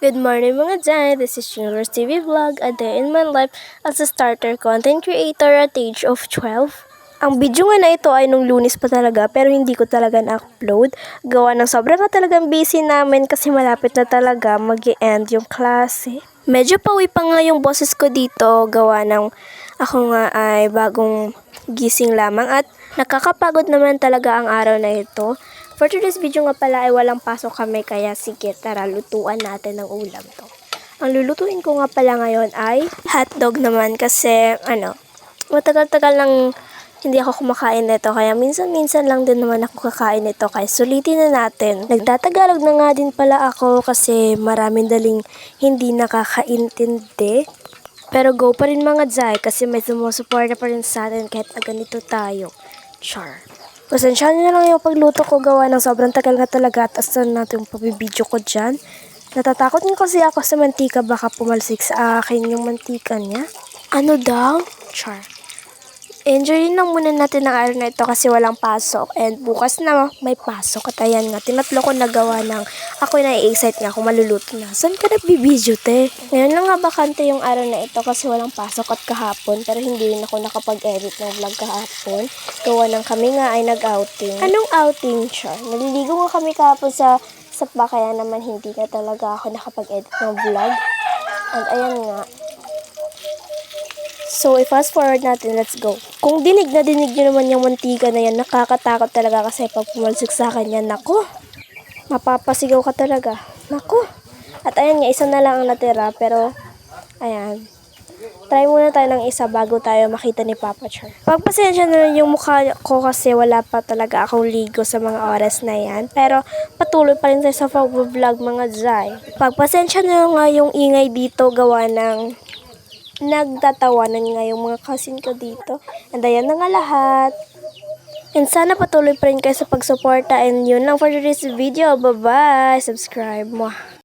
Good morning mga Jai, this is Universe TV Vlog, a day in my life as a starter content creator at age of 12. Ang video nga na ito ay nung Lunes pa talaga pero hindi ko talaga na-upload. Gawa ng sobrang na talagang busy namin kasi malapit na talaga mag-e-end yung klase. Medyo pauwi pa nga yung boses ko dito, gawa ng ako nga ay bagong gising lamang at nakakapagod naman talaga ang araw na ito. For today's video nga pala ay walang pasok kami kaya sige tara lutuan natin ng ulam to. Ang lulutuin ko nga pala ngayon ay hotdog naman kasi matagal-tagal lang hindi ako kumakain nito kaya minsan-minsan lang din naman ako kakain nito kaya sulitin na natin. Nagtatagalog na nga din pala ako kasi maraming daling hindi nakakaintindi. Pero go pa rin mga Jai kasi may sumusuporta pa rin sa atin kahit na ganito tayo. Char. Pasensyahan nyo na lang yung pagluto ko gawa ng sobrang tagal nga talaga at asan natin yung pabibidyo ko dyan. Natatakot nga kasi ako sa mantika baka pumalsik sa akin yung mantika niya. Ano daw? Char. Enjoyin lang muna natin ang araw na ito kasi walang pasok and bukas na may pasok at ayan nga, tinatlo ko nagawa ng ako na-excite nga kung maluluto na. Saan ka nagbibidyo te? Ngayon lang nga bakante yung araw na ito kasi walang pasok at kahapon pero hindi rin ako nakapag-edit ng vlog kahapon. Gawa ng kami nga ay nag-outing. Anong outing siya? Naliligo nga kami kahapon sa sapa kaya naman hindi na talaga ako nakapag-edit ng vlog. And ayan nga. So, i-fast forward natin. Let's go. Kung dinig na dinig nyo naman yung mantika na yan, nakakatakot talaga kasi pag pumalsik sa akin yan, naku, mapapasigaw ka talaga. Naku. At ayan nga, isa na lang ang natira, pero, ayan. Try muna tayo ng isa bago tayo makita ni Papa Char. Pagpasensya na lang yung mukha ko kasi wala pa talaga akong ligo sa mga oras na yan. Pero, patuloy pa rin tayo sa pag-vlog mga Jai. Pagpasensya na nga yung ingay dito gawa ng nagtatawanan nga yung mga cousin ko dito. And ayan na nga lahat. And sana patuloy pa rin kayo sa pagsuporta. And yun lang for today's video. Bye-bye! Subscribe mo.